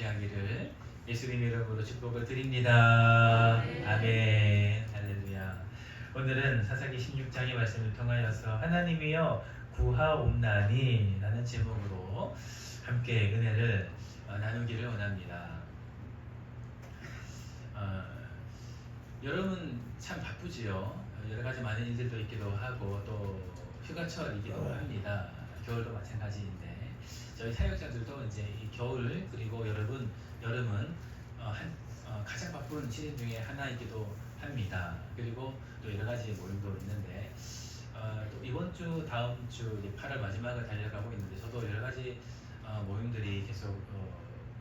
하기를 예수님 이름으로 축복을 드립니다. 아멘. 할렐루야. 오늘은 사사기 16장의 말씀을 통하여서 하나님이여 구하옵나니 라는 제목으로 함께 은혜를 나누기를 원합니다. 여러분 참 바쁘지요. 여러 가지 많은 일들도 있기도 하고 또 휴가철이기도 합니다. 겨울도 마찬가지인데 저희 사역자들도 이제 이 겨울 그리고 여름은 가장 바쁜 시즌 중에 하나이기도 합니다. 그리고 또 여러 가지 모임도 있는데 또 이번 주 다음 주 8월 마지막을 달려가고 있는데 저도 여러 가지 모임들이 계속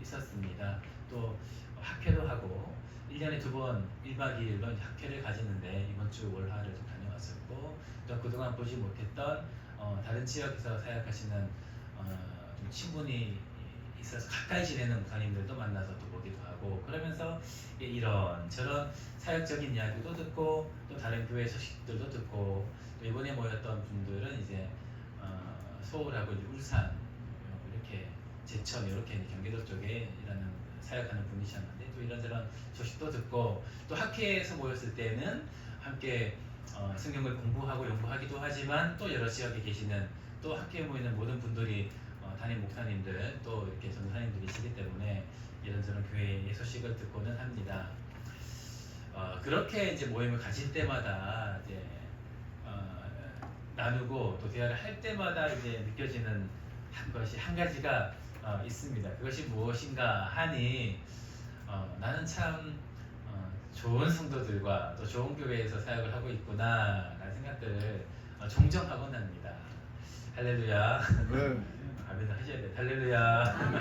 있었습니다. 또 학회도 하고 1년에 2번 1박 2일로 학회를 가지는데 이번 주 월화를 좀 다녀왔었고 또 그동안 보지 못했던 다른 지역에서 사역하시는 좀 친분이 있어서 가까이 지내는 목사님들도 만나서 또 보기도 하고 그러면서 이런저런 사역적인 이야기도 듣고 또 다른 교회 소식들도 듣고 또 이번에 모였던 분들은 이제 서울하고 이제 울산 이렇게 제천 이렇게 경기도 쪽에 일하는 사역하는 분이셨는데 또 이런저런 소식도 듣고 또 학회에서 모였을 때는 함께 성경을 공부하고 연구하기도 하지만 또 여러 지역에 계시는 또 학교에 모이는 모든 분들이 담임 목사님들 또 이렇게 전도사님들이시기 때문에 이런저런 교회의 소식을 듣고는 합니다. 그렇게 이제 모임을 가질 때마다 이제 나누고 또 대화를 할 때마다 이제 느껴지는 것이 한 가지가 있습니다. 그것이 무엇인가 하니 나는 참 좋은 성도들과 또 좋은 교회에서 사역을 하고 있구나 라는 생각들을 종종 하곤 합니다. 할렐루야. 아멘 하셔야 돼요. 할렐루야.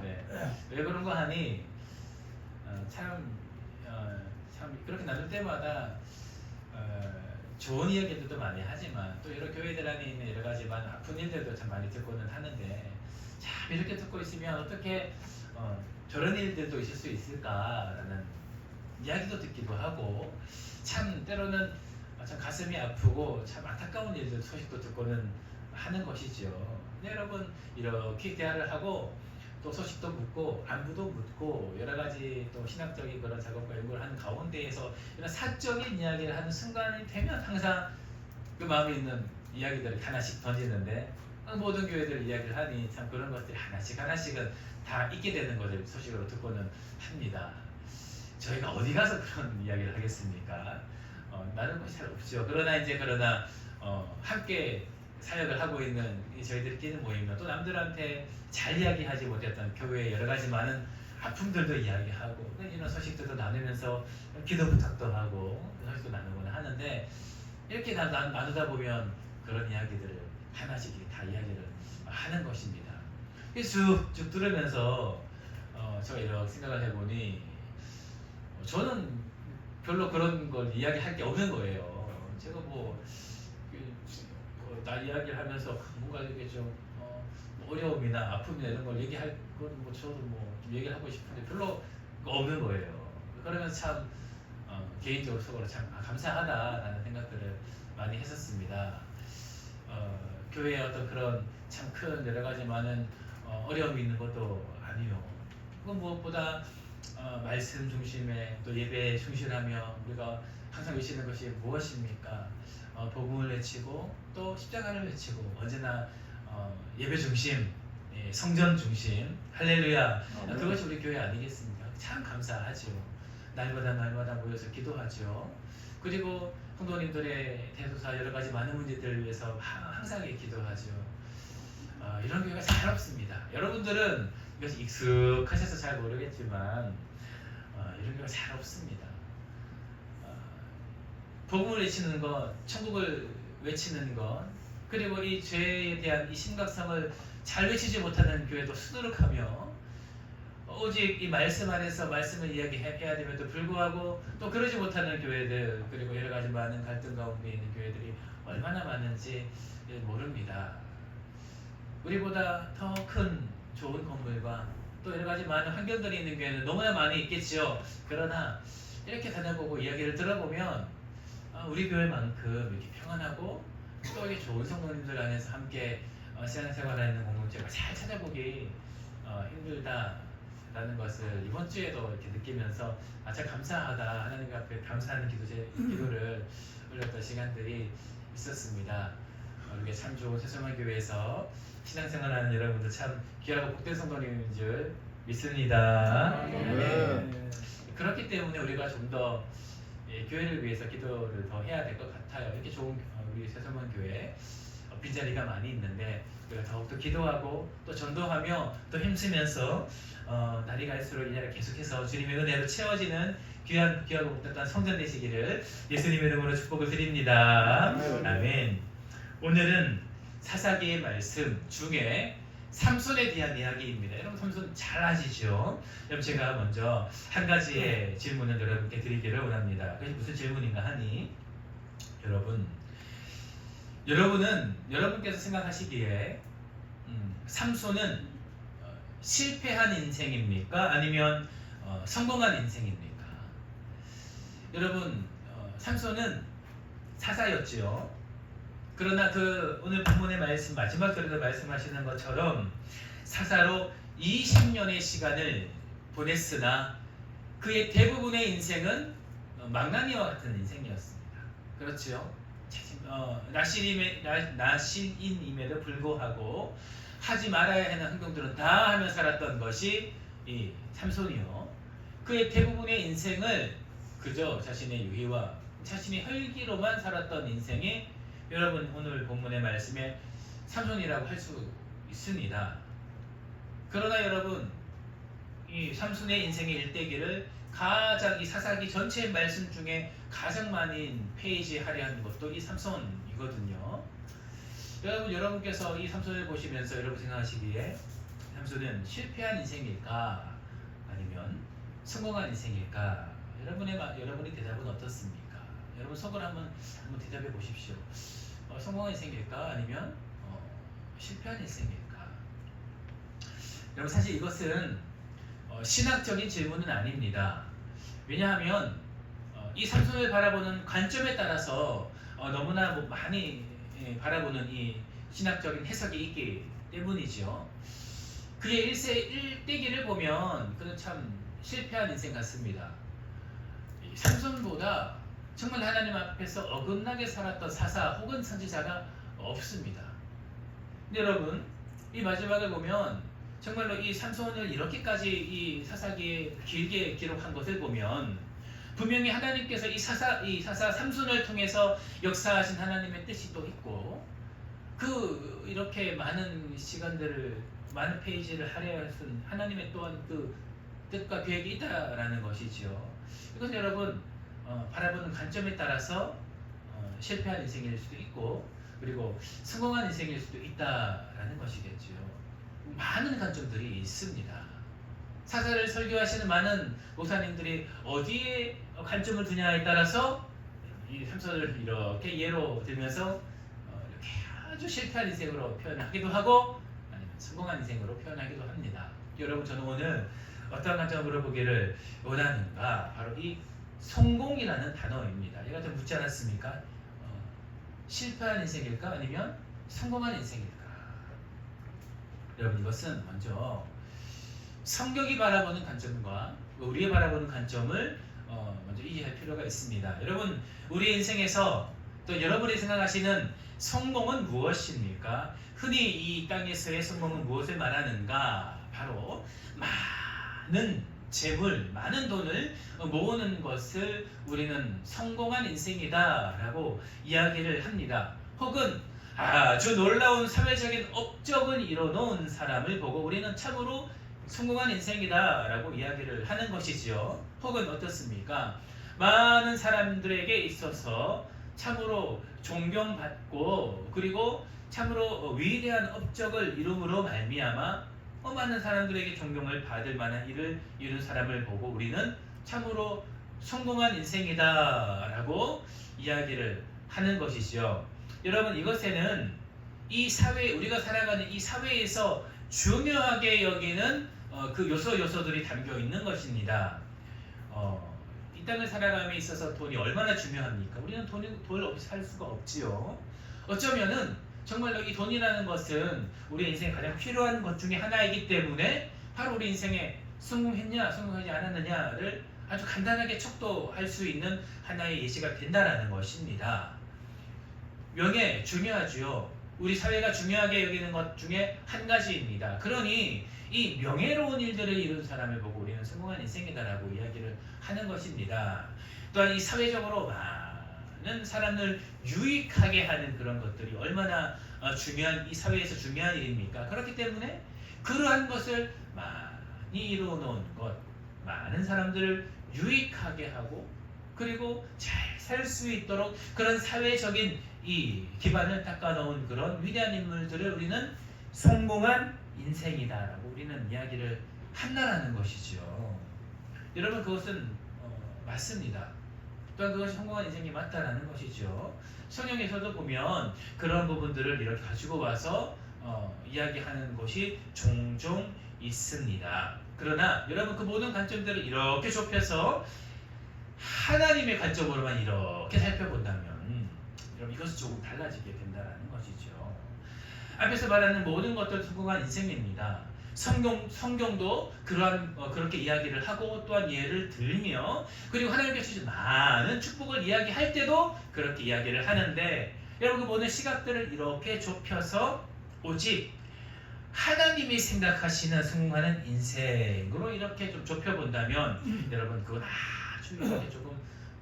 네. 왜 그런 거 하니 참 그렇게 나눌 때마다 좋은 이야기들도 많이 하지만 또 여러 교회들 안에 있는 여러 가지 많은 아픈 일들도 참 많이 듣고는 하는데 참 이렇게 듣고 있으면 어떻게 저런 일들도 있을 수 있을까라는 이야기도 듣기도 하고 참 때로는 참 가슴이 아프고 참 안타까운 일들 소식도 듣고는 하는 것이죠. 근데 여러분 이렇게 대화를 하고 또 소식도 묻고 안부도 묻고 여러 가지 또 신학적인 그런 작업과 연구를 하는 가운데에서 이런 사적인 이야기를 하는 순간이 되면 항상 그 마음에 있는 이야기들을 하나씩 던지는데 모든 교회들 이야기를 하니 참 그런 것들이 하나씩은 다 있게 되는 것을 소식으로 듣고는 합니다. 저희가 어디 가서 그런 이야기를 하겠습니까? 나는 것이 잘 없죠. 그러나 함께 사역을 하고 있는 저희들끼리 모이면 또 남들한테 잘 이야기하지 못했던 교회의 여러 가지 많은 아픔들도 이야기하고 이런 소식들도 나누면서 기도 부탁도 하고 소식도 나누거나 하는데 이렇게 나누다 보면 그런 이야기들을 하나씩 다 이야기를 하는 것입니다. 쭉 들으면서 제가 이렇게 생각을 해보니 저는 별로 그런 걸 이야기할 게 없는 거예요. 제가 날 이야기를 하면서 뭔가 이렇게 좀 어려움이나 아픔이나 이런 걸 얘기할 건 저도 좀 얘기를 하고 싶은데 별로 없는 거예요. 그러면서 참 개인적으로 속으로 참 감사하다라는 생각들을 많이 했었습니다. 교회에 어떤 그런 참 큰 여러 가지 많은 어려움이 있는 것도 아니요. 그건 무엇보다 말씀 중심에 또 예배에 충실하며 우리가 항상 외치는 것이 무엇입니까? 복음을 외치고 또 십자가를 외치고 언제나 예배 중심, 성전 중심, 할렐루야. 그것이 우리 교회 아니겠습니까? 참 감사하죠. 날마다 모여서 기도하죠. 그리고 성도님들의 대소사 여러 가지 많은 문제들을 위해서 항상 기도하죠. 이런 교회가 잘 없습니다. 여러분들은 이것이 익숙하셔서 잘 모르겠지만 이런 교회가 잘 없습니다. 복음을 외치는 것, 천국을 외치는 것, 그리고 이 죄에 대한 이 심각성을 잘 외치지 못하는 교회도 수두룩하며 오직 이 말씀 안에서 말씀을 이야기해야 됨에도 불구하고 또 그러지 못하는 교회들 그리고 여러 가지 많은 갈등 가운데 있는 교회들이 얼마나 많은지 모릅니다. 우리보다 더 큰 좋은 건물과 또 여러 가지 많은 환경들이 있는 교회는 너무나 많이 있겠지요. 그러나 이렇게 다녀보고 이야기를 들어보면 우리 교회만큼 이렇게 평안하고 또 이렇게 좋은 성도님들 안에서 함께 신앙생활하는 공동체가 잘 찾아보기 힘들다 라는 것을 이번 주에도 이렇게 느끼면서 참 감사하다, 하나님 앞에 감사하는 기도를 올렸던 시간들이 있었습니다. 우리가 참 좋은 새소만 교회에서 신앙생활하는 여러분들 참 귀하고 복된 성도님인 줄 믿습니다. 네. 그렇기 때문에 우리가 좀 더 교회를 위해서 기도를 더 해야 될 것 같아요. 이렇게 좋은 우리 새소만 교회 빈자리가 많이 있는데 우리가 더욱더 기도하고 또 전도하며 또 힘쓰면서 날이 갈수록 이 나라 계속해서 주님의 은혜로 채워지는 귀하고 복된 성전 되시기를 예수님의 이름으로 축복을 드립니다. 아멘. 오늘은 사사기의 말씀 중에 삼손에 대한 이야기입니다. 여러분 삼손 잘 아시죠? 그럼 제가 먼저 한 가지의 질문을 여러분께 드리기를 원합니다. 그것이 무슨 질문인가 하니 여러분은 여러분께서 생각하시기에 삼손은 실패한 인생입니까? 아니면 성공한 인생입니까? 여러분 삼손은 사사였지요. 그러나 그 오늘 본문의 말씀 마지막 절에서 말씀하시는 것처럼 사사로 20년의 시간을 보냈으나 그의 대부분의 인생은 망나니와 같은 인생이었습니다. 그렇죠? 나신인임에도 불구하고 하지 말아야 하는 행동들은 다 하며 살았던 것이 이 삼손이요. 그의 대부분의 인생을 그저 자신의 유희와 자신의 혈기로만 살았던 인생이 여러분 오늘 본문의 말씀에 삼손이라고 할 수 있습니다. 그러나 여러분 이 삼손의 인생의 일대기를 가장 이 사사기 전체 말씀 중에 가장 많은 페이지 할애한 것도 이 삼손이거든요. 여러분께서 이 삼손을 보시면서 여러분 생각하시기에 삼손은 실패한 인생일까 아니면 성공한 인생일까? 여러분의 대답은 어떻습니까? 여러분 속을 한번 대답해 보십시오. 성공한 인생일까 아니면 실패한 인생일까? 여러분 사실 이것은 신학적인 질문은 아닙니다. 왜냐하면 이 삼손을 바라보는 관점에 따라서 너무나 많이 바라보는 이 신학적인 해석이 있기 때문이죠. 그의 일대기를 보면 그는 참 실패한 인생 같습니다. 삼손보다 정말 하나님 앞에서 어긋나게 살았던 사사 혹은 선지자가 없습니다. 근데 여러분 이 마지막을 보면 정말로 이 삼손을 이렇게까지 이 사사기에 길게 기록한 것을 보면 분명히 하나님께서 이 사사 삼손을 통해서 역사하신 하나님의 뜻이 또 있고 이렇게 많은 시간들을 많은 페이지를 할애하신 하나님의 또한 그 뜻과 계획이 있다라는 것이죠. 이것은 여러분 바라보는 관점에 따라서 실패한 인생일 수도 있고 그리고 성공한 인생일 수도 있다라는 것이겠죠. 많은 관점들이 있습니다. 사사를 설교하시는 많은 목사님들이 어디에 관점을 두냐에 따라서 이 삼손을 이렇게 예로 들면서 이렇게 아주 실패한 인생으로 표현하기도 하고 아니면 성공한 인생으로 표현하기도 합니다. 여러분 저는 오늘 어떤 관점으로 보기를 원하는가 바로 이 성공이라는 단어입니다. 얘가 좀 묻지 않았습니까? 실패한 인생일까 아니면 성공한 인생일까? 여러분 이것은 먼저 성경이 바라보는 관점과 우리의 바라보는 관점을 먼저 이해할 필요가 있습니다. 여러분 우리 인생에서 또 여러분이 생각하시는 성공은 무엇입니까? 흔히 이 땅에서의 성공은 무엇을 말하는가? 바로 많은 재물, 많은 돈을 모으는 것을 우리는 성공한 인생이다라고 이야기를 합니다. 혹은 아주 놀라운 사회적인 업적을 이뤄놓은 사람을 보고 우리는 참으로 성공한 인생이다라고 이야기를 하는 것이지요. 혹은 어떻습니까? 많은 사람들에게 있어서 참으로 존경받고 그리고 참으로 위대한 업적을 이룸으로 말미암아 많은 사람들에게 존경을 받을 만한 일을 이룬 사람을 보고 우리는 참으로 성공한 인생이다라고 이야기를 하는 것이죠. 여러분 이것에는 이 사회 우리가 살아가는 이 사회에서 중요하게 여기는 그 요소들이 담겨 있는 것입니다. 이 땅을 살아감에 있어서 돈이 얼마나 중요합니까? 우리는 돈 없이 살 수가 없지요. 어쩌면은 정말로 이 돈이라는 것은 우리 인생에 가장 필요한 것 중에 하나이기 때문에 바로 우리 인생의 성공했냐, 성공하지 않았느냐를 아주 간단하게 척도할 수 있는 하나의 예시가 된다라는 것입니다. 명예 중요하죠. 우리 사회가 중요하게 여기는 것 중에 한 가지입니다. 그러니 이 명예로운 일들을 이룬 사람을 보고 우리는 성공한 인생이다라고 이야기를 하는 것입니다. 또한 이 사회적으로 많은 사람을 유익하게 하는 그런 것들이 얼마나 중요한, 이 사회에서 중요한 일입니까? 그렇기 때문에 그러한 것을 많이 이루어놓은 것, 많은 사람들을 유익하게 하고 그리고 잘 살 수 있도록 그런 사회적인 이 기반을 닦아놓은 그런 위대한 인물들을 우리는 성공한 인생이다라고 우리는 이야기를 한다라는 것이죠. 여러분, 그것은 맞습니다. 또한 그것이 성공한 인생이 맞다라는 것이죠. 성경에서도 보면 그런 부분들을 이렇게 가지고 와서 이야기하는 것이 종종 있습니다. 그러나 여러분, 그 모든 관점들을 이렇게 좁혀서 하나님의 관점으로만 이렇게 살펴본다면 여러분, 이것은 조금 달라지게 된다는 것이죠. 앞에서 말하는 모든 것들 성공한 인생입니다. 성경도 그렇게 이야기를 하고 또한 예를 들며 그리고 하나님께서 주신 많은 축복을 이야기할 때도 그렇게 이야기를 하는데, 여러분, 그 모든 시각들을 이렇게 좁혀서 오직 하나님이 생각하시는 성공하는 인생으로 이렇게 좀 좁혀본다면 여러분, 그건 아주 이렇게 조금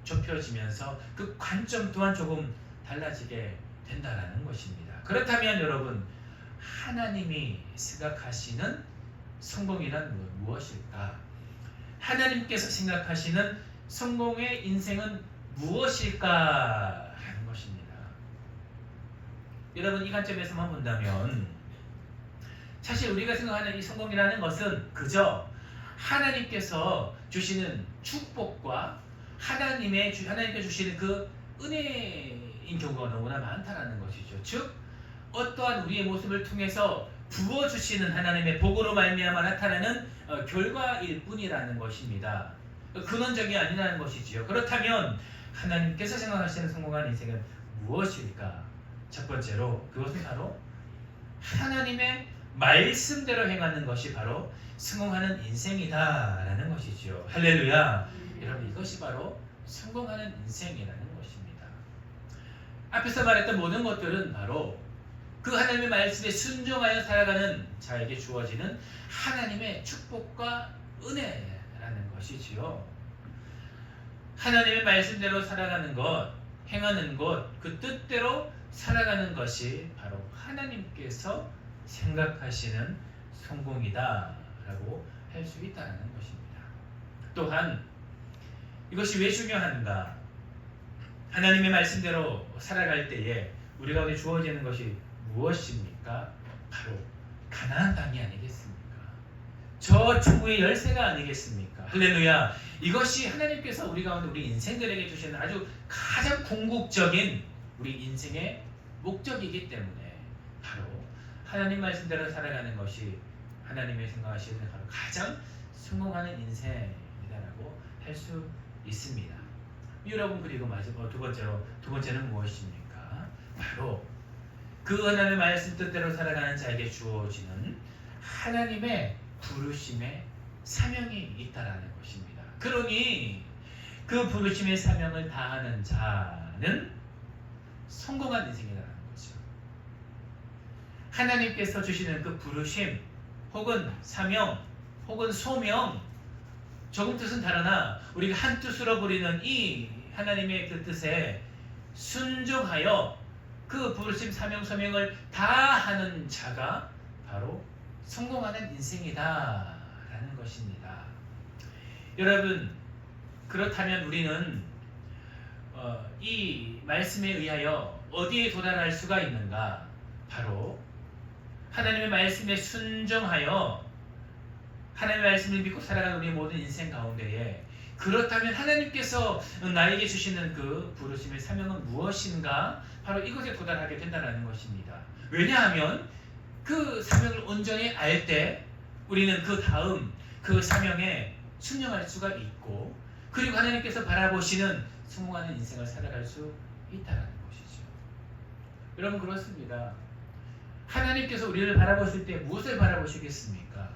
좁혀지면서 그 관점 또한 조금 달라지게 된다는 것입니다. 그렇다면 여러분, 하나님이 생각하시는 성공이란 무엇일까? 하나님께서 생각하시는 성공의 인생은 무엇일까 하는 것입니다. 여러분, 이 관점에서만 본다면 사실 우리가 생각하는 이 성공이라는 것은 그저 하나님께서 주시는 축복과 하나님께 주시는 그 은혜인 경우가 너무나 많다라는 것이죠. 즉, 어떠한 우리의 모습을 통해서 부어주시는 하나님의 복으로 말미암아 나타나는 결과일 뿐이라는 것입니다. 근원적이 아니라는 것이지요. 그렇다면 하나님께서 생각하시는 성공한 인생은 무엇일까? 첫 번째로 그것은 바로 하나님의 말씀대로 행하는 것이 바로 성공하는 인생이다라는 것이지요. 할렐루야. 여러분, 이것이 바로 성공하는 인생이라는 것입니다. 앞에서 말했던 모든 것들은 바로 그 하나님의 말씀에 순종하여 살아가는 자에게 주어지는 하나님의 축복과 은혜라는 것이지요. 하나님의 말씀대로 살아가는 것, 행하는 것, 그 뜻대로 살아가는 것이 바로 하나님께서 생각하시는 성공이다라고 할 수 있다는 것입니다. 또한 이것이 왜 중요한가? 하나님의 말씀대로 살아갈 때에 우리 가운데 주어지는 것이 무엇입니까? 바로 가나안 땅이 아니겠습니까? 저 천국의 열쇠가 아니겠습니까? 할렐루야. 이것이 하나님께서 우리 가운데 우리 인생들에게 주시는 아주 가장 궁극적인 우리 인생의 목적이기 때문에 바로 하나님 말씀대로 살아가는 것이 하나님의 생각하시는 바로 가장 성공하는 인생이다라고 할 수 있습니다. 여러분, 그리고 마지막 두 번째는 무엇입니까? 바로 그 하나님의 말씀 뜻대로 살아가는 자에게 주어지는 하나님의 부르심의 사명이 있다라는 것입니다. 그러니 그 부르심의 사명을 다하는 자는 성공한 인생이라는 거죠. 하나님께서 주시는 그 부르심 혹은 사명 혹은 소명, 조금 뜻은 다르나 우리가 한 뜻으로 부리는 이 하나님의 그 뜻에 순종하여 그 부르심, 사명, 소명을 다하는 자가 바로 성공하는 인생이다라는 것입니다. 여러분, 그렇다면 우리는 이 말씀에 의하여 어디에 도달할 수가 있는가? 바로 하나님의 말씀에 순종하여 하나님의 말씀을 믿고 살아가는 우리의 모든 인생 가운데에, 그렇다면 하나님께서 나에게 주시는 그 부르심의 사명은 무엇인가? 바로 이것에 도달하게 된다는 것입니다. 왜냐하면 그 사명을 온전히 알 때 우리는 그 다음 그 사명에 순종할 수가 있고, 그리고 하나님께서 바라보시는 성공하는 인생을 살아갈 수 있다는 것이죠. 여러분, 그렇습니다. 하나님께서 우리를 바라보실 때 무엇을 바라보시겠습니까?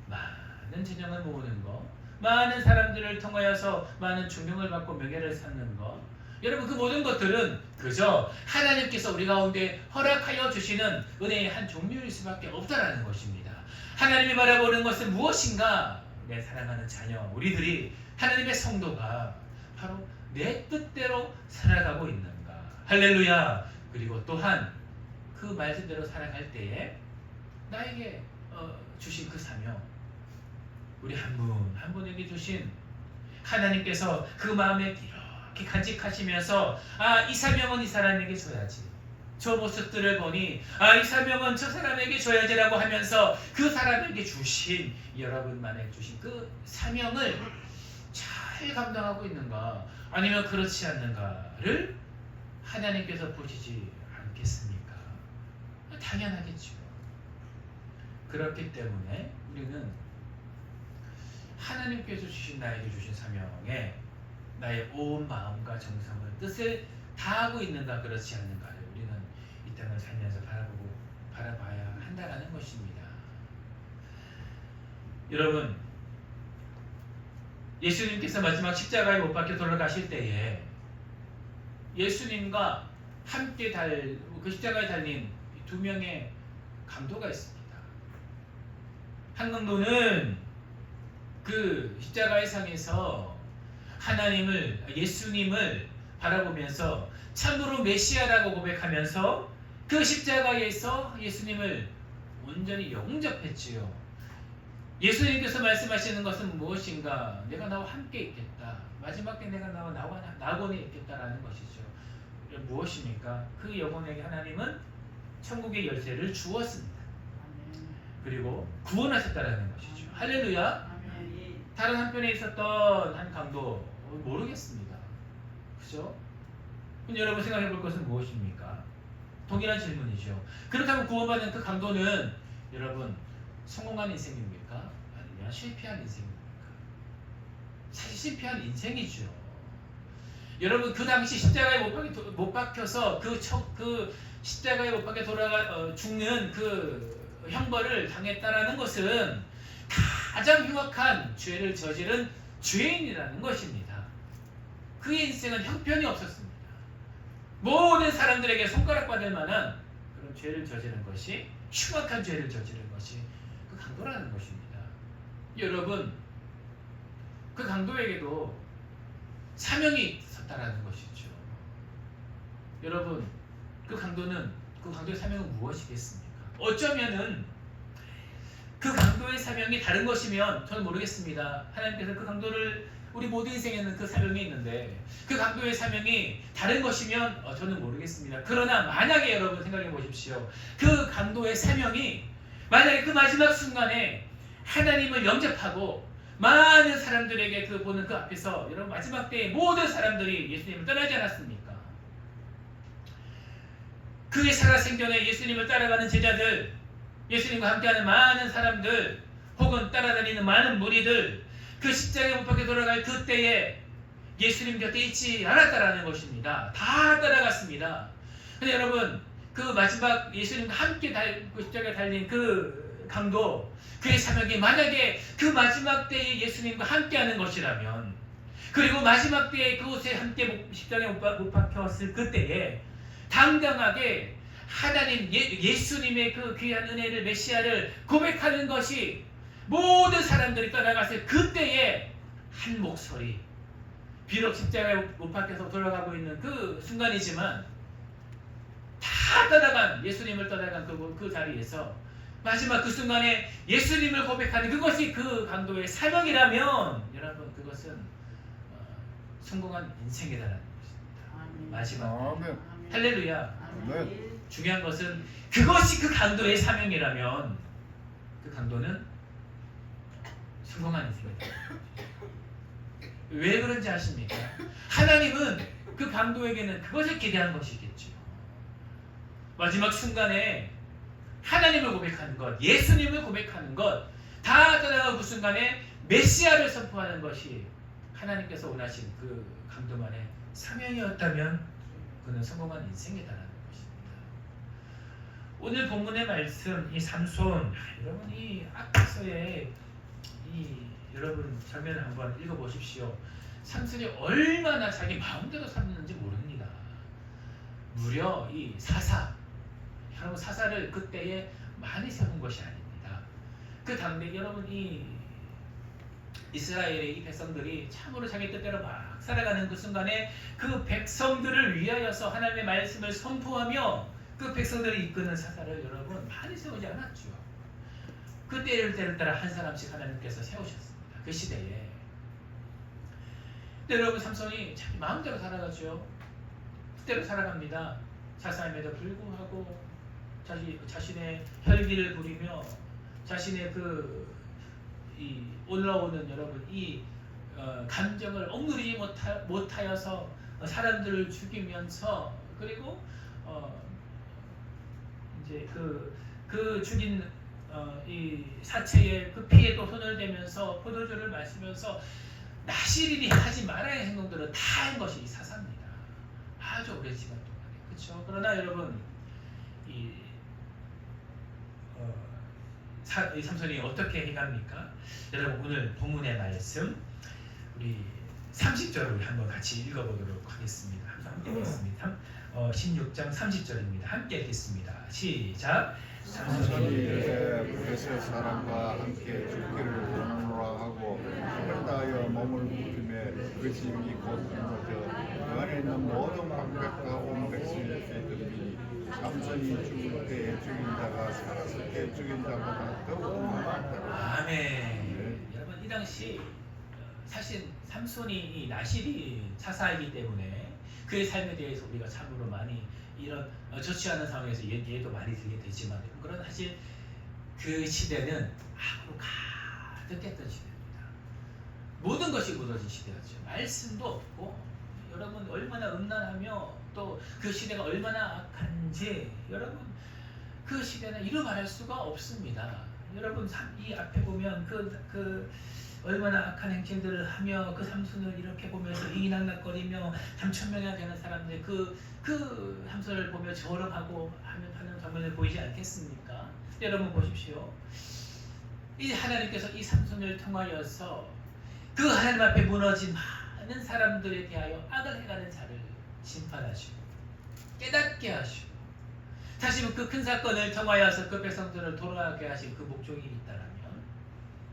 많은 많은 재정을 모으는 거, 많은 사람들을 통하여서 많은 존경을 받고 명예를 쌓는 거, 여러분 그 모든 것들은 그저 하나님께서 우리 가운데 허락하여 주시는 은혜의 한 종류일 수밖에 없다라는 것입니다. 하나님이 바라보는 것은 무엇인가? 내 사랑하는 자녀, 우리들이 하나님의 성도가 바로 내 뜻대로 살아가고 있는가? 할렐루야. 그리고 또한 그 말씀대로 살아갈 때에 나에게 주신 그 사명, 우리 한 분 한 분에게 주신 하나님께서 그 마음에 이렇게 간직하시면서 이 사명은 이 사람에게 줘야지, 저 모습들을 보니 이 사명은 저 사람에게 줘야지라고 하면서 그 사람에게 주신, 여러분만에 주신 그 사명을 잘 감당하고 있는가 아니면 그렇지 않는가를 하나님께서 보시지 않겠습니까? 당연하겠죠. 그렇기 때문에 우리는 하나님께서 주신 나에게 주신 사명에 나의 온 마음과 정성을 뜻을 다하고 있는가 그렇지 않는가를 우리는 이 땅을 살면서 바라봐야 한다는 것입니다. 여러분, 예수님께서 마지막 십자가에 못 박혀 돌아가실 때에 예수님과 함께 그 십자가에 달린 두 명의 강도가 있습니다. 한 강도는 그 십자가의 상에서 예수님을 바라보면서 참으로 메시아라고 고백하면서 그 십자가에서 예수님을 온전히 영접했지요. 예수님께서 말씀하시는 것은 무엇인가? 내가 나와 함께 있겠다. 마지막 때 내가 나와 낙원에 있겠다라는 것이죠. 무엇입니까? 그 영혼에게 하나님은 천국의 열쇠를 주었습니다. 그리고 구원하셨다라는 것이죠. 할렐루야. 다른 한편에 있었던 한 강도 모르겠습니다. 그죠? 그럼 여러분 생각해 볼 것은 무엇입니까? 동일한 질문이죠. 그렇다면 구원받은 그 강도는 여러분 성공한 인생입니까? 아니면 실패한 인생입니까? 사실 실패한 인생이죠. 여러분 그 당시 십자가에 못 박혀서 그 십자가에 못 박혀 죽는 그 형벌을 당했다라는 것은 가장 흉악한 죄를 저지른 죄인이라는 것입니다. 그의 인생은 형편이 없었습니다. 모든 사람들에게 손가락받을 만한 그런 죄를 저지른 것이, 흉악한 죄를 저지른 것이 그 강도라는 것입니다. 여러분, 그 강도에게도 사명이 있었다라는 것이죠. 여러분, 그 강도의 사명은 무엇이겠습니까? 어쩌면은 그 강도의 사명이 다른 것이면 저는 모르겠습니다. 하나님께서 그 강도를, 우리 모든 인생에는 그 사명이 있는데 그 강도의 사명이 다른 것이면 저는 모르겠습니다. 그러나 만약에 여러분 생각해 보십시오. 그 강도의 사명이 만약에 그 마지막 순간에 하나님을 영접하고 많은 사람들에게 보는 그 앞에서, 여러분 마지막 때에 모든 사람들이 예수님을 떠나지 않았습니까? 그의 살아생전에 예수님을 따라가는 제자들, 예수님과 함께하는 많은 사람들, 혹은 따라다니는 많은 무리들, 그 십자가에 못 박혀 돌아갈 그때에 예수님 곁에 있지 않았다라는 것입니다. 다 따라갔습니다. 근데 여러분, 그 마지막 예수님과 함께 그 십자가에 달린 그 강도, 그의 사명이 만약에 그 마지막 때에 예수님과 함께하는 것이라면, 그리고 마지막 때에 그곳에 함께 십자가에 못 박혔을 그때에 당당하게 하나님 예수님의 그 귀한 은혜를, 메시아를 고백하는 것이 모든 사람들이 떠나갔을 그때에 한 목소리, 비록 십자가에 못 박혀서 돌아가고 있는 그 순간이지만 다 떠나간, 예수님을 떠나간 그 자리에서 마지막 그 순간에 예수님을 고백하는 그것이 그 강도의 사명이라면, 여러분 그것은 성공한 인생이라는 것입니다. 마지막 할렐루야. 아멘. 중요한 것은 그것이 그 강도의 사명이라면 그 강도는 성공한 인생이다. 왜 그런지 아십니까? 하나님은 그 강도에게는 그것을 기대한 것이겠죠. 마지막 순간에 하나님을 고백하는 것, 예수님을 고백하는 것, 다 떠나가고 그 순간에 메시아를 선포하는 것이 하나님께서 원하신 그 강도만의 사명이었다면 그는 성공한 인생이다라는 것입니다. 오늘 본문의 말씀, 이 삼손, 여러분 이 앞에서의 여러분 장면을 한번 읽어보십시오. 삼손이 얼마나 자기 마음대로 살았는지 모릅니다. 무려 이 사사, 여러분 사사를 그때에 많이 세운 것이 아닙니다. 그 당대 여러분 이 이스라엘의 이 백성들이 참으로 자기 뜻대로 막 살아가는 그 순간에 그 백성들을 위하여서 하나님의 말씀을 선포하며 그 백성들을 이끄는 사사를 여러분 많이 세우지 않았죠. 그 때를 따라 한 사람씩 하나님께서 세우셨습니다. 그 시대에. 근데 여러분 삼손이 자기 마음대로 살아가죠. 뜻대로 살아갑니다. 사사임에도 불구하고 자신의 혈기를 부리며 자신의 이 올라오는 여러분 감정을 억누르지 못하여서 사람들을 죽이면서 그리고 이제 그 죽인 이 사체의 그 피에도 손을 대면서 포도주를 마시면서 나시린이 하지 말아야 할 행동들을 다 한 것이 이 사사입니다. 아주 오랜 시간 동안에. 그렇죠? 그러나 여러분 이 삼손이 어떻게 해갑니까? 여러분 오늘 본문의 말씀 우리 30절을 한번 같이 읽어보도록 하겠습니다. 함께 읽겠습니다. 16장 30절입니다. 함께 읽겠습니다. 시작. 삼손이 블레셋 사람과 함께 죽기를 원하노라 하고 힘을 다하여 몸을 굽히매 그 집이 곧 무너져 그 안에 있는 모든 방백과 온 백성이 들으니 삼손이 죽을 때에 죽인 자가 살았을 때 죽인 자보다 더욱 많았더라. 아멘. 여러분 이 당시 사실 삼손이 이 나실이 사사이기 때문에 그의 삶에 대해서 우리가 참으로 많이 이런 좋지 않은 상황에서 얘도 많이 들게 되지만 그런 사실 그 시대는 악으로 가득했던 시대입니다. 모든 것이 무너진 시대였죠. 말씀도 없고 여러분 얼마나 음란하며 또 그 시대가 얼마나 악한지 여러분 그 시대는 이루 말할 수가 없습니다. 여러분 이 앞에 보면 그 얼마나 악한 행실들을 하며 그 삼손을 이렇게 보면서 이낙낙거리며 3,000명이나 되는 사람들 그 삼손을 보며 저러하고 하는 장면을 보이지 않겠습니까? 여러분 보십시오. 이 하나님께서 이 삼손을 통하여서 그 하나님 앞에 무너진 많은 사람들에 대하여 악을 행하는 자를 심판하시고 깨닫게 하시고 다시 그 큰 사건을 통하여서 그 백성들을 돌아가게 하신 그 목적이 있다라면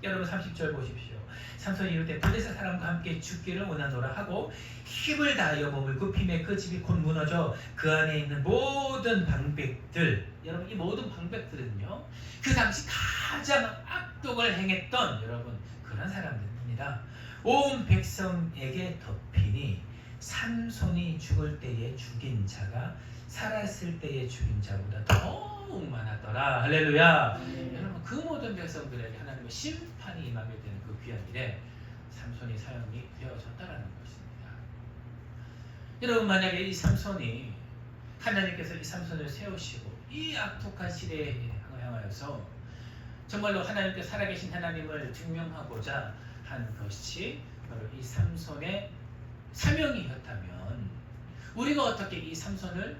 여러분 30절 보십시오. 삼손이 이르되 블레셋 사람과 함께 죽기를 원하노라 하고 힘을 다하여 몸을 굽히매 그 집이 곧 무너져 그 안에 있는 모든 방백들 여러분 이 모든 방백들은요 그 당시 가장 악독을 행했던 여러분 그런 사람들입니다. 온 백성에게 덮이니 삼손이 죽을 때에 죽인 자가 살았을 때에 죽인 자보다 더욱 많았더라. 할렐루야. 여러분 그 모든 백성들에게 하나님의 심판이 임하게 되는 그 귀한 일에 삼손이 사용이 되어졌다라는 것입니다. 여러분 만약에 이 삼손이 하나님께서 이 삼손을 세우시고 이 악독한 시대에 향하여서 정말로 하나님께 살아계신 하나님을 증명하고자 한 것이 바로 이 삼손의 사명이었다면 우리가 어떻게 이 삼손을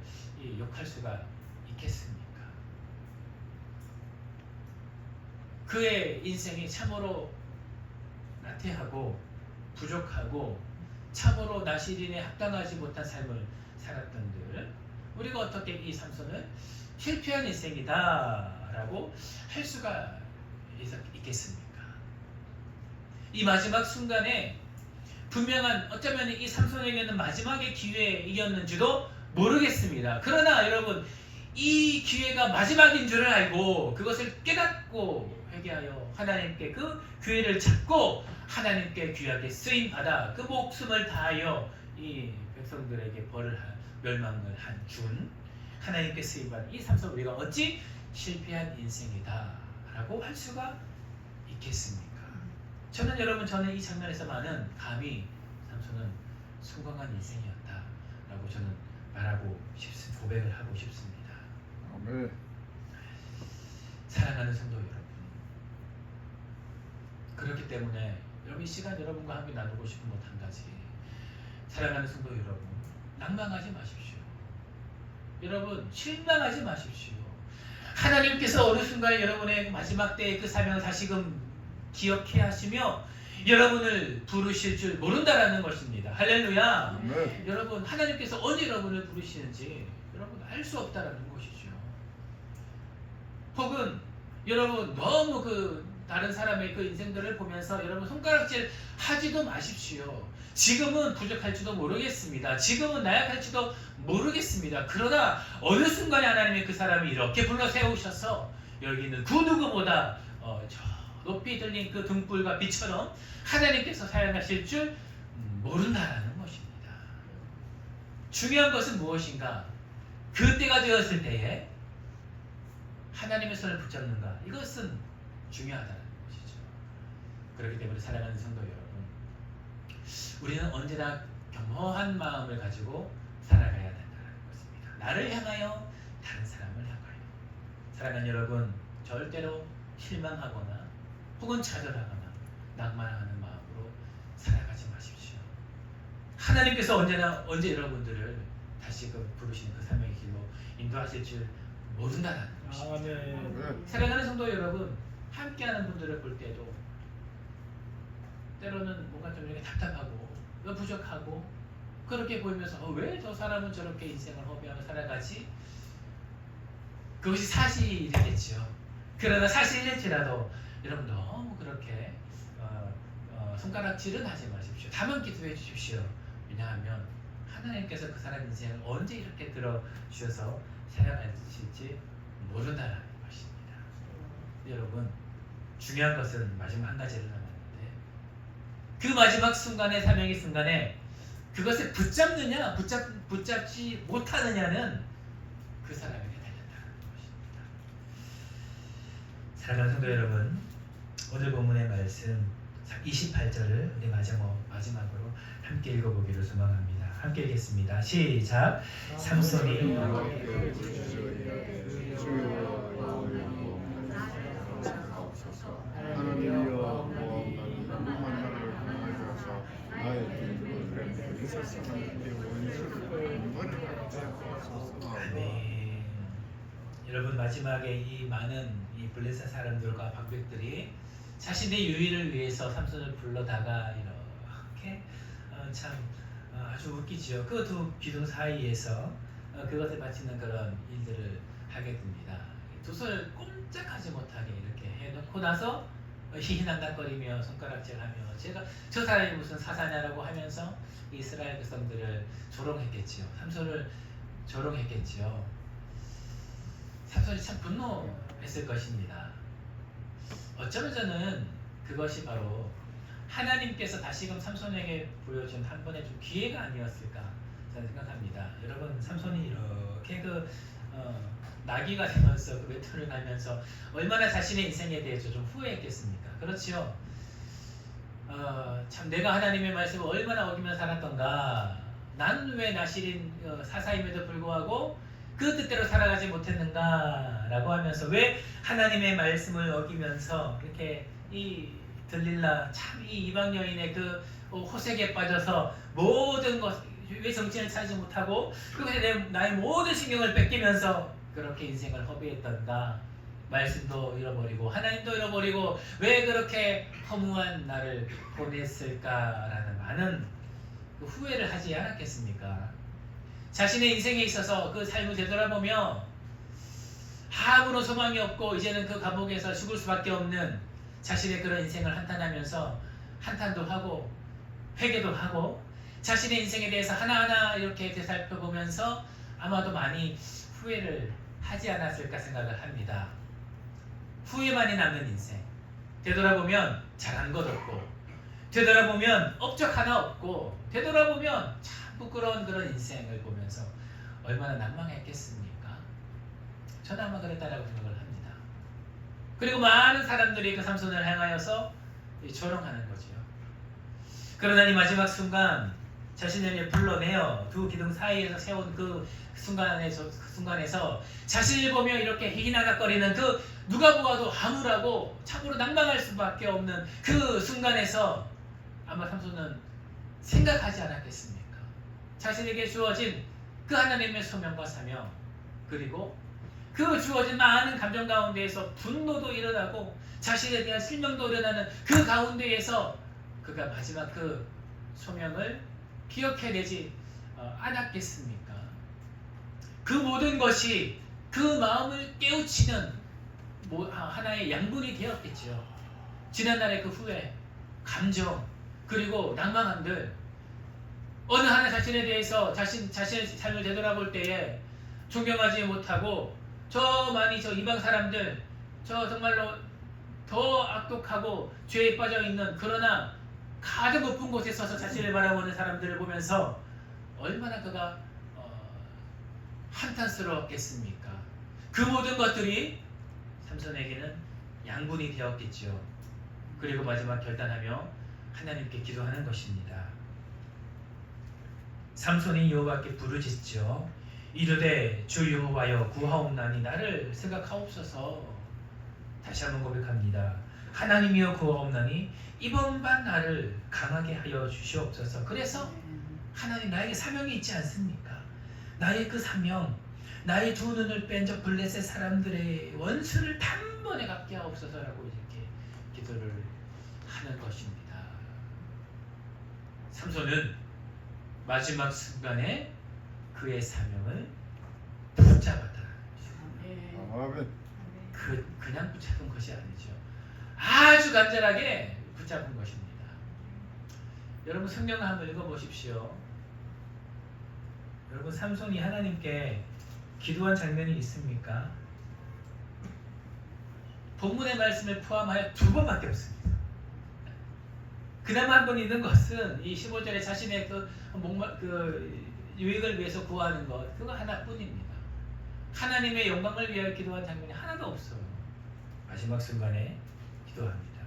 욕할 수가 있겠습니까? 그의 인생이 참으로 나태하고 부족하고 참으로 나시린에 합당하지 못한 삶을 살았던들 우리가 어떻게 이 삼손을 실패한 인생이다 라고 할 수가 있겠습니까? 이 마지막 순간에 분명한 어쩌면 이 삼손에게는 마지막의 기회이었는지도 모르겠습니다. 그러나 여러분 이 기회가 마지막인 줄을 알고 그것을 깨닫고 회개하여 하나님께 그 기회를 찾고 하나님께 귀하게 쓰임받아 그 목숨을 다하여 이 백성들에게 멸망을 준 하나님께 쓰임받은 이 삼손 우리가 어찌 실패한 인생이다 라고 할 수가 있겠습니까? 저는 이 장면에서만은 감히 삼손은 성공한 인생이었다 라고 저는 말하고 싶습니다. 고백을 하고 싶습니다. 아멘. 사랑하는 성도 여러분, 그렇기 때문에 여러분 이 시간 여러분과 함께 나누고 싶은 것 한 가지, 사랑하는 성도 여러분, 낭망하지 마십시오. 여러분 실망하지 마십시오. 하나님께서 어느 순간 여러분의 마지막 때의 그 사명을 다시금 기억해 하시며 여러분을 부르실 줄 모른다라는 것입니다. 할렐루야. 네. 여러분, 하나님께서 언제 여러분을 부르시는지 여러분 알 수 없다라는 것이죠. 혹은 여러분 너무 다른 사람의 그 인생들을 보면서 여러분 손가락질 하지도 마십시오. 지금은 부족할지도 모르겠습니다. 지금은 나약할지도 모르겠습니다. 그러나 어느 순간에 하나님이 그 사람이 이렇게 불러 세우셔서 여기 있는 그 누구보다 저 높이 들린 그 등불과 빛처럼 하나님께서 사용하실 줄 모른다라는 것입니다. 중요한 것은 무엇인가? 그때가 되었을 때에 하나님의 손을 붙잡는가? 이것은 중요하다는 것이죠. 그렇기 때문에 사랑하는 성도 여러분, 우리는 언제나 겸허한 마음을 가지고 살아가야 된다는 것입니다. 나를 향하여, 다른 사람을 향하여. 사랑하는 여러분, 절대로 실망하거나 혹은 좌절하거나 낭만하는 마음으로 살아가지 마십시오. 하나님께서 언제 여러분들을 다시 부르시는 그 사명의 길로 인도하실 줄 모른다는 것입니다. 네. 사랑하는 성도 여러분, 함께하는 분들을 볼 때도 때로는 뭔가 좀 이렇게 답답하고 부족하고 그렇게 보이면서 왜 저 사람은 저렇게 인생을 허비하며 살아가지? 그것이 사실이겠죠. 그러나 사실일지라도 여러분 너무 그렇게 손가락질은 하지 마십시오. 다만 기도해 주십시오. 왜냐하면 하나님께서 그 사람 인생을 언제 이렇게 들어주셔서 사용하실지 모른다는 것입니다. 여러분, 중요한 것은 마지막 한 가지를 남았는데 그 마지막 순간에, 사명의 순간에 그것을 붙잡느냐 붙잡지 못하느냐는 그 사람에게 달렸다는 것입니다. 사랑하는 성도 여러분, 오늘 본문의 말씀 28절을 우리 마지막으로 함께 읽어보기를 소망합니다. 함께 읽겠습니다. 시작. 삼손이 하나님이여 무한한 나를 구원해 주셔서 나의 죄를 있었으면 원수를 용서하옵소서. 아멘. 여러분, 마지막에 이 많은 이 블레셋 사람들과 방백들이 자신의 유익을 위해서 삼손을 불러다가 이렇게 참 아주 웃기죠. 그 두 기둥 사이에서 그것을 바치는 그런 일들을 하게 됩니다. 두 손을 꼼짝하지 못하게 이렇게 해놓고 나서 희희낙낙거리며 손가락질하며 저 사람이 무슨 사사냐라고 하면서 이스라엘 백성들을 조롱했겠지요. 삼손을 조롱했겠지요. 삼손이 참 분노했을 것입니다. 어쩌면 저는 그것이 바로 하나님께서 다시금 삼손에게 보여준 한 번의 좀 기회가 아니었을까 저는 생각합니다. 여러분, 삼손이 이렇게 나귀가 되면서 그 외투를 달면서 얼마나 자신의 인생에 대해서 좀 후회했겠습니까? 그렇지요. 참 내가 하나님의 말씀을 얼마나 어기며 살았던가. 난 왜 나실인 사사임에도 불구하고 그 뜻대로 살아가지 못했는가 라고 하면서 왜 하나님의 말씀을 어기면서 이렇게 이 들릴라 참 이 이방 여인의 그 호색에 빠져서 모든 것 왜 정신을 차리지 못하고 그것에 나의 모든 신경을 뺏기면서 그렇게 인생을 허비했던가. 말씀도 잃어버리고 하나님도 잃어버리고 왜 그렇게 허무한 나를 보냈을까라는 많은 그 후회를 하지 않았겠습니까? 자신의 인생에 있어서 그 삶을 되돌아보며 아무런 소망이 없고 이제는 그 감옥에서 죽을 수밖에 없는 자신의 그런 인생을 한탄하면서 한탄도 하고 회개도 하고 자신의 인생에 대해서 하나하나 이렇게 되살펴보면서 아마도 많이 후회를 하지 않았을까 생각을 합니다. 후회만이 남는 인생. 되돌아보면 잘한 것 없고 되돌아보면 업적 하나 없고 되돌아보면 참 부끄러운 그런 인생을 보면서 얼마나 난망했겠습니까? 저는 아마 그랬다라고 생각을 합니다. 그리고 많은 사람들이 그 삼손을 향하여서 조롱하는 거지요. 그러나 이 마지막 순간 자신을 불러내어 두 기둥 사이에서 세운 그 순간에서 자신을 보며 이렇게 희희낙낙거리는 그 누가 보아도 암울하고 참으로 낭망할 수밖에 없는 그 순간에서 아마 삼손은 생각하지 않았겠습니까? 자신에게 주어진 그 하나님의 소명과 사명, 그리고 그 주어진 많은 감정 가운데에서 분노도 일어나고 자신에 대한 실명도 일어나는 그 가운데에서 그가 마지막 그 소명을 기억해내지 않았겠습니까? 그 모든 것이 그 마음을 깨우치는 하나의 양분이 되었겠죠. 지난날의 그 후회, 감정, 그리고 낭만함들, 어느 하나 자신에 대해서 자신의 삶을 되돌아볼 때에 존경하지 못하고 저 이방 사람들, 저 정말로 더 악독하고 죄에 빠져 있는, 그러나 가장 높은 곳에 서서 자신을 바라보는 사람들을 보면서 얼마나 그가 한탄스러웠겠습니까? 그 모든 것들이 삼손에게는 양분이 되었겠죠. 그리고 마지막 결단하며 하나님께 기도하는 것입니다. 삼손이 여호와께 부르짖죠. 이르되 주 여호와여 구하옵나니 나를 생각하옵소서. 다시 한번 고백합니다. 하나님이여 구하옵나니 이번만 나를 강하게 하여 주시옵소서. 그래서 하나님, 나에게 사명이 있지 않습니까? 나의 그 사명, 나의 두 눈을 뺀 저 블레셋 사람들의 원수를 단번에 갚게 하옵소서라고 이렇게 기도를 하는 것입니다. 삼손은 마지막 순간에 그의 사명을 붙잡았다는 것입니다. 아멘. 그냥 붙잡은 것이 아니죠. 아주 간절하게 붙잡은 것입니다. 여러분 성경을 한번 읽어보십시오. 여러분 삼손이 하나님께 기도한 장면이 있습니까? 본문의 말씀을 포함하여 2번밖에 없습니다. 그나마 한 번 있는 것은 이 15절에 자신의 그 유익을 위해서 구하는 것, 그거 하나뿐입니다. 하나님의 영광을 위하여 기도한 장면이 하나도 없어요. 마지막 순간에 기도합니다.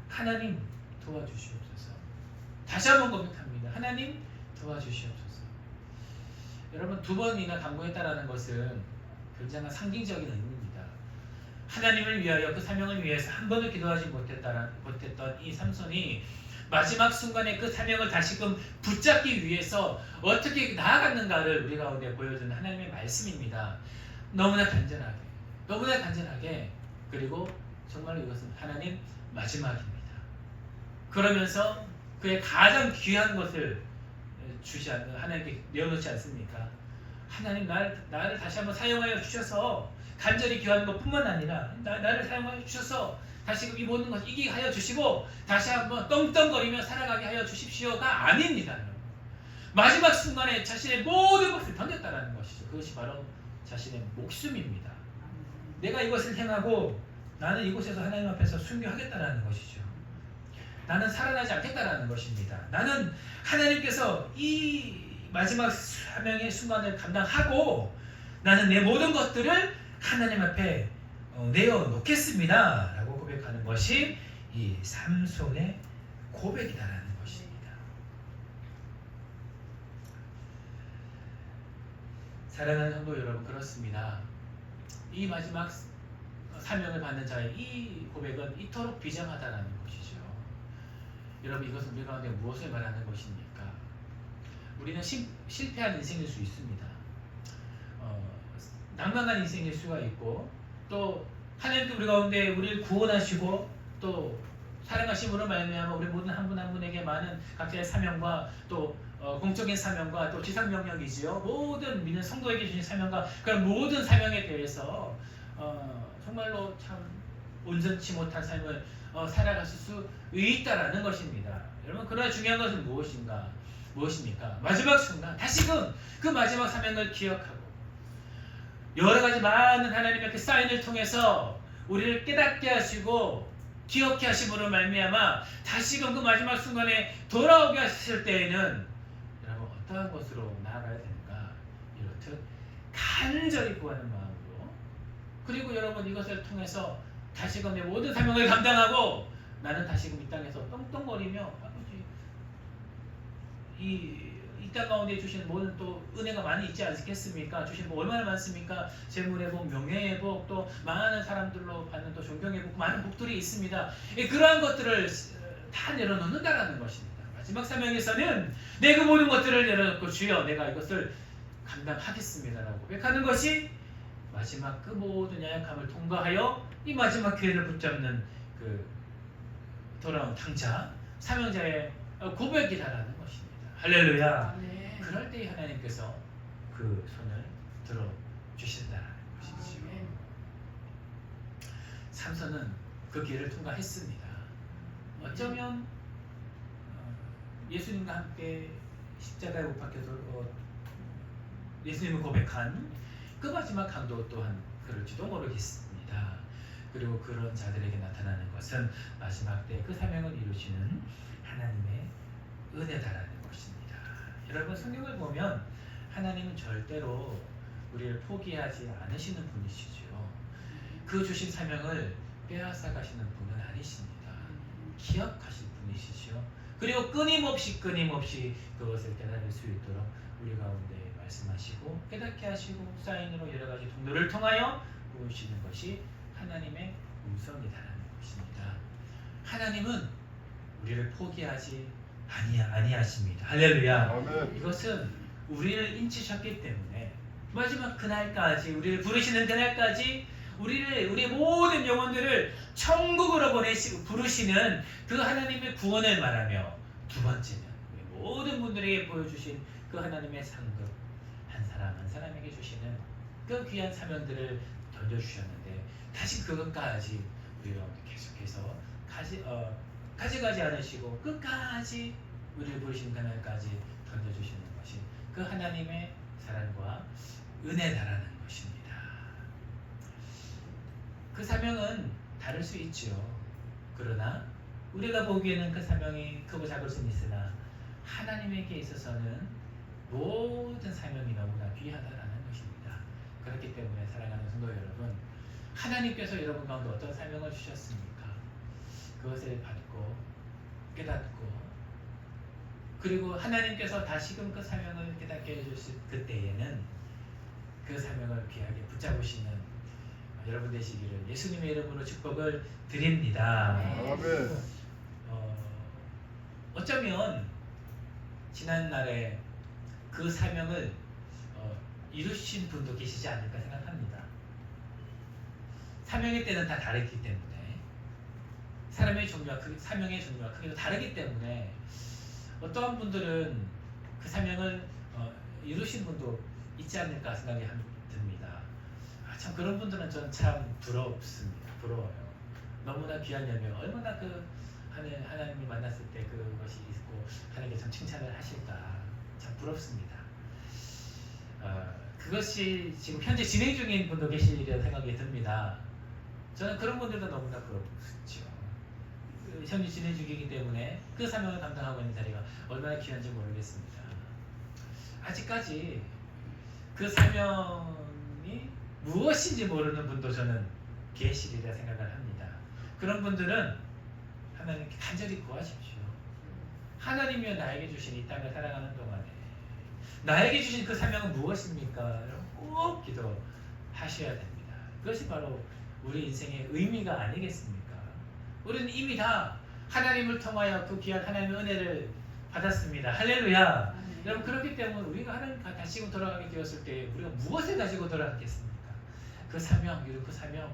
하나님 도와주시옵소서. 다시 한번 고백합니다. 하나님 도와주시옵소서. 여러분 2번이나 간구했다라는 것은 굉장한 상징적인 의미입니다. 하나님을 위하여 그 사명을 위해서 한 번도 기도하지 못했던 이 삼손이 마지막 순간에 그 사명을 다시금 붙잡기 위해서 어떻게 나아갔는가를 우리 가운데 보여주는 하나님의 말씀입니다. 너무나 간절하게, 그리고 정말로 이것은 하나님 마지막입니다. 그러면서 그의 가장 귀한 것을 하나님께 내어놓지 않습니까? 하나님 나를 다시 한번 사용하여 주셔서 간절히 기도하는 것뿐만 아니라 나를 사용하여 주셔서 다시금 이 모든 것을 이기게 하여 주시고 다시 한번 떵떵거리며 살아가게 하여 주십시오가 아닙니다. 마지막 순간에 자신의 모든 것을 던졌다라는 것이죠. 그것이 바로 자신의 목숨입니다. 내가 이것을 행하고 나는 이곳에서 하나님 앞에서 순교하겠다라는 것이죠. 나는 살아나지 않겠다라는 것입니다. 나는 하나님께서 이 마지막 사명의 순간을 감당하고 나는 내 모든 것들을 하나님 앞에 내어놓겠습니다 라고 고백하는 것이 이 삼손의 고백이다라는 것입니다. 사랑하는 성도 여러분, 그렇습니다. 이 마지막 사명을 받는 자의 이 고백은 이토록 비장하다라는 것이죠. 여러분 이것은 우리 가운데 무엇을 말하는 것입니까? 우리는 실패한 인생일 수 있습니다. 낭만한 인생일 수가 있고 또 하나님께 우리 가운데 우리를 구원하시고 또 사랑하심으로 말미암아 우리 모든 한 분 한 분에게 많은 각자의 사명과 또 공적인 사명과 또 지상 명령이지요. 모든 믿는 성도에게 주신 사명과 그런 모든 사명에 대해서 정말로 참 온전치 못한 삶을 살아갔을 수 있다라는 것입니다. 여러분 그러나 중요한 것은 무엇입니까? 마지막 순간 다시금 그 마지막 사명을 기억하고 여러 가지 많은 하나님의 그 사인을 통해서 우리를 깨닫게 하시고 기억케 하심으로 말미암아 다시금 그 마지막 순간에 돌아오게 하실 때에는 여러분 어떠한 것으로 나아가야 되는가? 이렇듯 간절히 구하는 마음으로, 그리고 여러분 이것을 통해서 다시금 내 모든 사명을 감당하고 나는 다시금 이 땅에서 떵떵거리며 아버지 이 땅 가운데 주신 모든 또 은혜가 많이 있지 않겠습니까? 주신 복 얼마나 많습니까? 재물의 복, 명예의 복, 또 많은 사람들로 받는 또 존경의 복, 많은 복들이 있습니다. 그러한 것들을 다 내려놓는다라는 것입니다. 마지막 사명에서는 내 그 모든 것들을 내려놓고 주여 내가 이것을 감당하겠습니다라고 고백하는 것이 마지막 그 모든 연약함을 통과하여 이 마지막 기회를 붙잡는 그 돌아온 탕자 사명자의 고백이라는 것입니다. 할렐루야. 아멘. 그럴 때 하나님께서 그 손을 들어 주신다는 것이지요. 아멘. 삼손은 그 길을 통과했습니다. 어쩌면 예수님과 함께 십자가에 못 박혀서 예수님을 고백한 그 마지막 강도 또한 그럴지도 모르겠습니다. 그리고 그런 자들에게 나타나는 것은 마지막 때 그 사명을 이루시는 하나님의 은혜다라는 것입니다. 여러분 성경을 보면 하나님은 절대로 우리를 포기하지 않으시는 분이시죠. 그 주신 사명을 빼앗아 가시는 분은 아니십니다. 기억하실 분이시죠. 그리고 끊임없이 그것을 깨달을 수 있도록 우리 가운데 말씀하시고 깨닫게 하시고 사인으로 여러 가지 통로를 통하여 보여주시는 것이 하나님의 음성이다라는 것입니다. 하나님은 우리를 포기하지 아니하십니다. 할렐루야. 아멘. 이것은 우리를 인치셨기 때문에 마지막 그날까지 우리를 부르시는 그날까지 우리의 모든 영혼들을 천국으로 부르시는 그 하나님의 구원을 말하며 두 번째는 우리 모든 분들에게 보여주신 그 하나님의 상급 한 사람 한 사람에게 주시는 그 귀한 사명들을 던져주셨는데 다시 그것까지 우리가 계속해서 가져가지 않으시고 끝까지 우리를 부르신 그날까지 던져주시는 것이 그 하나님의 사랑과 은혜다라는 것입니다. 그 사명은 다를 수 있죠. 그러나 우리가 보기에는 그 사명이 크고 작을 수는 있으나 하나님에게 있어서는 모든 사명이 너무나 귀하다라는 것입니다. 그렇기 때문에 사랑하는 성도 여러분, 하나님께서 여러분 가운데 어떤 사명을 주셨습니까? 그것을 받고 깨닫고 그리고 하나님께서 다시금 그 사명을 깨닫게 해주실 그때에는 그 사명을 귀하게 붙잡으시는 여러분 되시기를 예수님의 이름으로 축복을 드립니다. 아멘. 어쩌면 지난날에 그 사명을 이루신 분도 계시지 않을까 생각합니다. 사명의 때는 다 다르기 때문에 사명의 종류와 크기도 다르기 때문에 어떠한 분들은 그 사명을 이루신 분도 있지 않을까 생각이 듭니다. 참 그런 분들은 저는 참 부럽습니다. 부러워요. 너무나 귀한 열매, 얼마나 그 하나님을 만났을 때 그것이 있고 하나님께 참 칭찬을 하실까 참 부럽습니다. 그것이 지금 현재 진행 중인 분도 계시리라 생각이 듭니다. 저는 그런 분들도 너무나 부럽죠. 현재 진행 중이기 때문에 그 사명을 감당하고 있는 자리가 얼마나 귀한지 모르겠습니다. 아직까지 그 사명이 무엇인지 모르는 분도 저는 계시리라 생각을 합니다. 그런 분들은 하나님께 간절히 구하십시오. 하나님이여 나에게 주신 이 땅을 살아가는 동안에 나에게 주신 그 사명은 무엇입니까? 꼭 기도하셔야 됩니다. 그것이 바로 우리 인생의 의미가 아니겠습니까? 우리는 이미 다 하나님을 통하여 그 귀한 하나님의 은혜를 받았습니다. 할렐루야. 여러분 그렇기 때문에 우리가 하나님 다시금 돌아가게 되었을 때 우리가 무엇을 가지고 돌아가겠습니까? 그 사명, 그 사명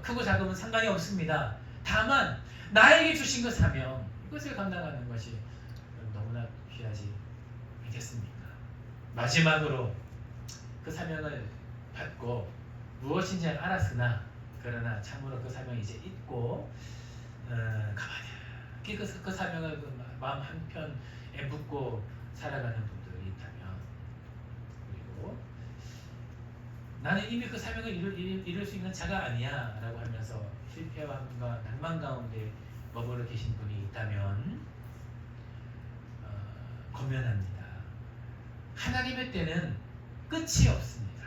크고 작으면 상관이 없습니다. 다만 나에게 주신 그 사명 이것을 감당하는 것이 너무나 귀하지 않겠습니까? 마지막으로 그 사명을 받고 무엇인지 알았으나 그러나 참으로 그 사명이 이제 잊고 가만히 그 사명을 마음 한편에 묻고 살아가는 분들이 있다면 그리고 나는 이미 그 사명을 이룰 수 있는 자가 아니야 라고 하면서 실패함과 낭만 가운데 머물러 계신 분이 있다면 고면합니다. 하나님의 때는 끝이 없습니다.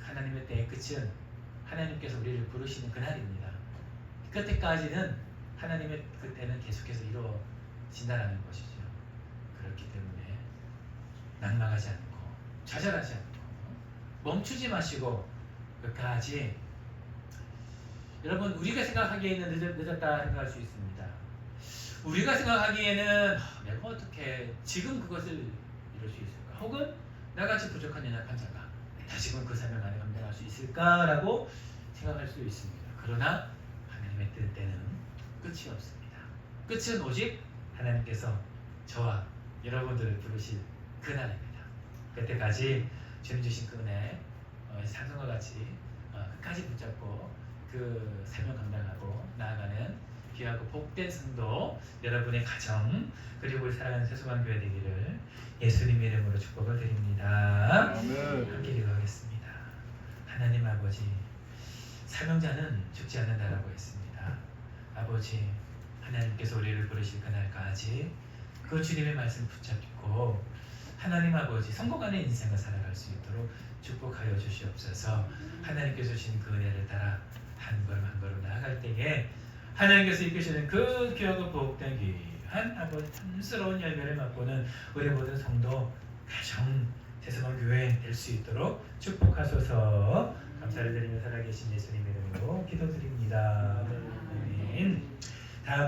하나님의 때의 끝은 하나님께서 우리를 부르시는 그날입니다. 그때까지는 하나님의 그때는 계속해서 이루어진다는 것이죠. 그렇기 때문에 낭망하지 않고 좌절하지 않고 멈추지 마시고 끝까지 여러분 우리가 생각하기에는 늦었다 생각할 수 있습니다. 우리가 생각하기에는 내가 어떻게 지금 그것을 이룰 수 있을까? 혹은 나같이 부족한 연약한 자가 다시금 그 사명 안에 감당할 수 있을까라고 생각할 수도 있습니다. 그러나 하나님의 뜻에는 끝이 없습니다. 끝은 오직 하나님께서 저와 여러분들을 부르실 그날입니다. 그때까지 주님 주신 그 은혜 상승과 같이 끝까지 붙잡고 그 사명 감당하고 나아가는 귀하고 복된 성도 여러분의 가정 그리고 우리 사랑하는 세수관 교회 되기를 예수님 이름으로 축복을 드립니다. 아멘. 함께 기도하겠습니다. 하나님 아버지, 사명자는 죽지 않는다라고 했습니다. 아버지, 하나님께서 우리를 부르실 그날까지 그 주님의 말씀 붙잡고 하나님 아버지 성공하는 인생을 살아갈 수 있도록 축복하여 주시옵소서. 하나님께서 주신 그 은혜를 따라 한 걸음 한 걸음 나아갈 때에 하나님께서 이끄시는 그 귀하고 복된 귀한 아버지 탐스러운 열매를 맛보는 우리 모든 성도 가정 세수관 교회 될 수 있도록 축복하소서. 감사를 드리며 살아계신 예수님 이름으로 기도드립니다. 아멘.